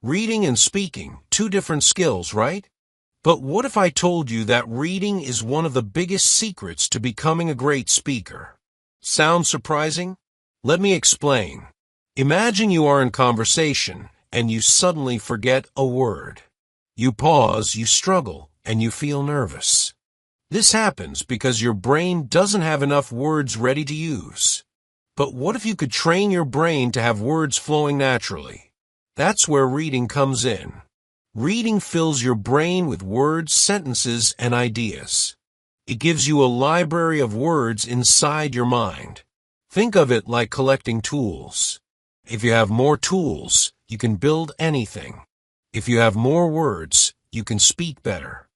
Reading and speaking, two different skills, right? But what if I told you that reading is one of the biggest secrets to becoming a great speaker? Sounds surprising? Let me explain. Imagine you are in conversation and you suddenly forget a word. You pause, you struggle, and you feel nervous. This happens because your brain doesn't have enough words ready to use. But what if you could train your brain to have words flowing naturally? That's where reading comes in. Reading fills your brain with words, sentences, and ideas. It gives you a library of words inside your mind. Think of it like collecting tools. If you have more tools, you can build anything. If you have more words, you can speak better.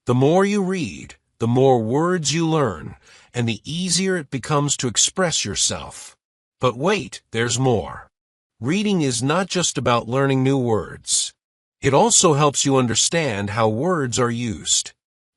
The more you read, the more words you learn, and the easier it becomes to express yourself. But wait, there's more. Reading is not just about learning new words. It also helps you understand how words are used.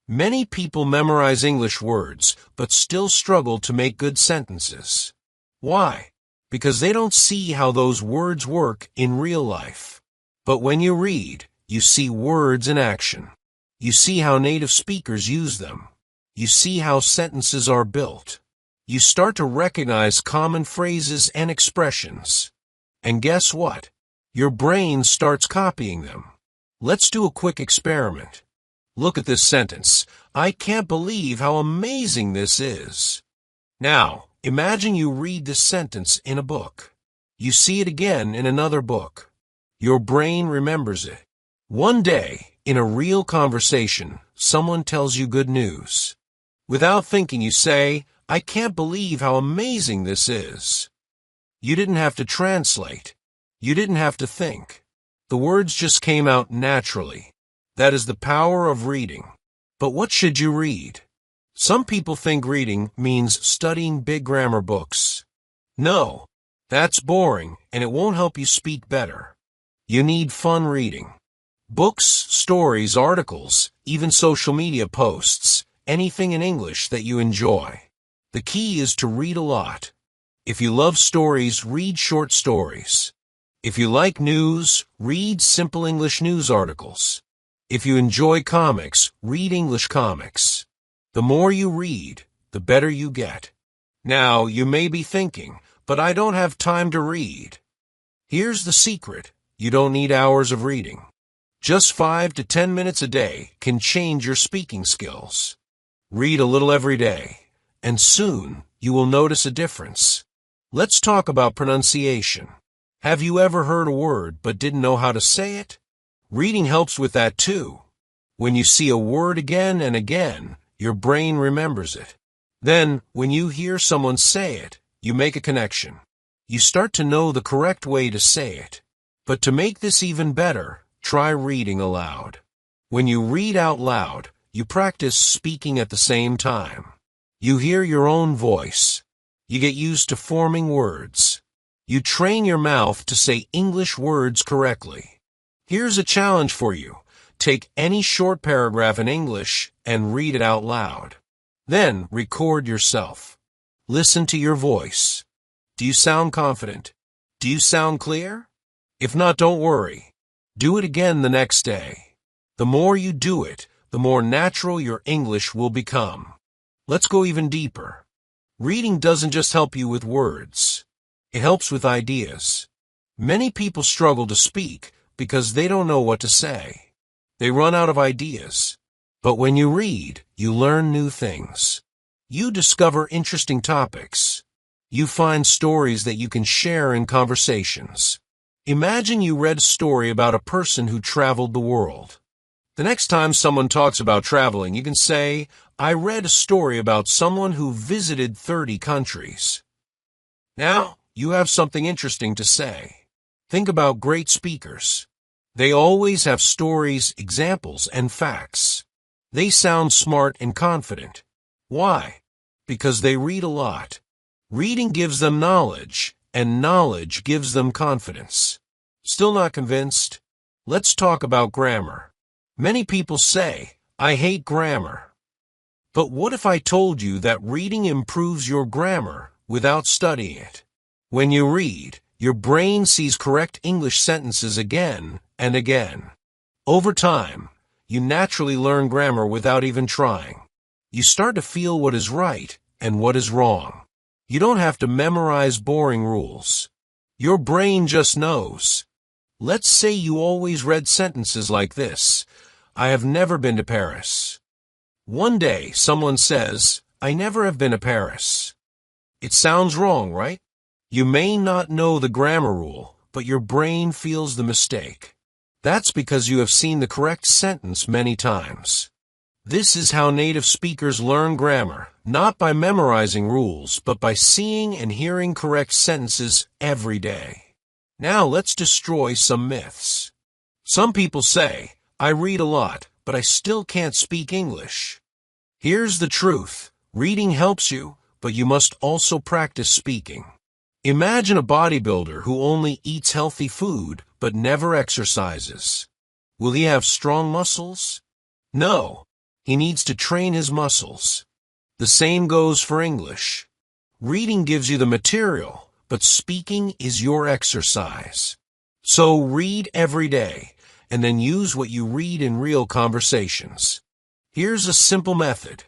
Many people memorize English words, but still struggle to make good sentences. Why? Because they don't see how those words work in real life. But when you read, you see words in action. You see how native speakers use them. You see how sentences are built. You start to recognize common phrases and expressions. And guess what? Your brain starts copying them. Let's do a quick experiment. Look at this sentence. I can't believe how amazing this is. Now, imagine you read this sentence in a book. You see it again in another book. Your brain remembers it. One day, in a real conversation, someone tells you good news. Without thinking, you say, I can't believe how amazing this is. You didn't have to translate. You didn't have to think. The words just came out naturally. That is the power of reading. But what should you read? Some people think reading means studying big grammar books. No, that's boring, and it won't help you speak better. You need fun reading. Books, stories, articles, even social media posts, anything in English that you enjoy. The key is to read a lot. If you love stories, read short stories. If you like news, read simple English news articles. If you enjoy comics, read English comics. The more you read, the better you get. Now, you may be thinking, but I don't have time to read. Here's the secret. You don't need hours of reading. Just 5 to 10 minutes a day can change your speaking skills. Read a little every day, and soon you will notice a difference. Let's talk about pronunciation. Have you ever heard a word but didn't know how to say it? Reading helps with that too. When you see a word again and again, your brain remembers it. Then, when you hear someone say it, you make a connection. You start to know the correct way to say it. But to make this even better, try reading aloud. When you read out loud, you practice speaking at the same time. You hear your own voice. You get used to forming words. You train your mouth to say English words correctly. Here's a challenge for you. Take any short paragraph in English and read it out loud. Then record yourself. Listen to your voice. Do you sound confident? Do you sound clear? If not, don't worry. Do it again the next day. The more you do it, the more natural your English will become. Let's go even deeper. Reading doesn't just help you with words. It helps with ideas. Many people struggle to speak because they don't know what to say. They run out of ideas. But when you read, you learn new things. You discover interesting topics. You find stories that you can share in conversations. Imagine you read a story about a person who traveled the world. The next time someone talks about traveling, you can say, I read a story about someone who visited 30 countries. Now, you have something interesting to say. Think about great speakers. They always have stories, examples, and facts. They sound smart and confident. Why? Because they read a lot. Reading gives them knowledge, and knowledge gives them confidence. Still not convinced? Let's talk about grammar. Many people say, I hate grammar. But what if I told you that reading improves your grammar without studying it? When you read, your brain sees correct English sentences again and again. Over time, you naturally learn grammar without even trying. You start to feel what is right and what is wrong. You don't have to memorize boring rules. Your brain just knows. Let's say you always read sentences like this: I have never been to Paris. One day, someone says, I never have been to Paris. It sounds wrong, right? You may not know the grammar rule, but your brain feels the mistake. That's because you have seen the correct sentence many times. This is how native speakers learn grammar, not by memorizing rules, but by seeing and hearing correct sentences every day. Now let's destroy some myths. Some people say, I read a lot, but I still can't speak English. Here's the truth. Reading helps you, but you must also practice speaking. Imagine a bodybuilder who only eats healthy food, but never exercises. Will he have strong muscles? No. He needs to train his muscles. The same goes for English. Reading gives you the material, but speaking is your exercise. So read every day, and then use what you read in real conversations. Here's a simple method.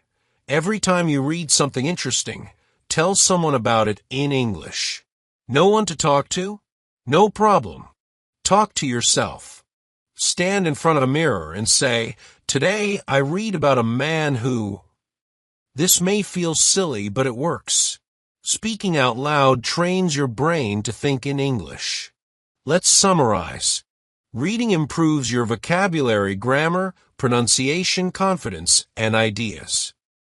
Every time you read something interesting, tell someone about it in English. No one to talk to? No problem. Talk to yourself. Stand in front of a mirror and say, Today I read about a man who... This may feel silly, but it works. Speaking out loud trains your brain to think in English. Let's summarize. Reading improves your vocabulary, grammar, pronunciation, confidence, and ideas.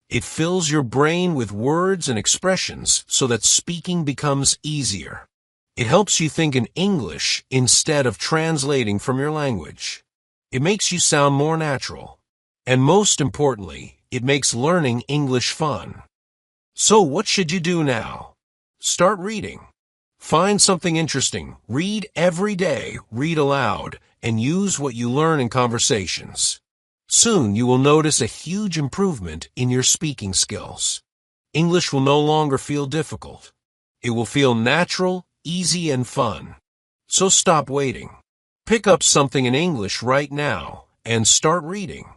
It fills your brain with words and expressions so that speaking becomes easier. It helps you think in English instead of translating from your language. It makes you sound more natural. And most importantly, it makes learning English fun. So what should you do now? Start reading. Find something interesting. Read every day, read aloud, and use what you learn in conversations. Soon you will notice a huge improvement in your speaking skills. English will no longer feel difficult. It will feel natural, easy, and fun. So stop waiting. Pick up something in English right now and start reading.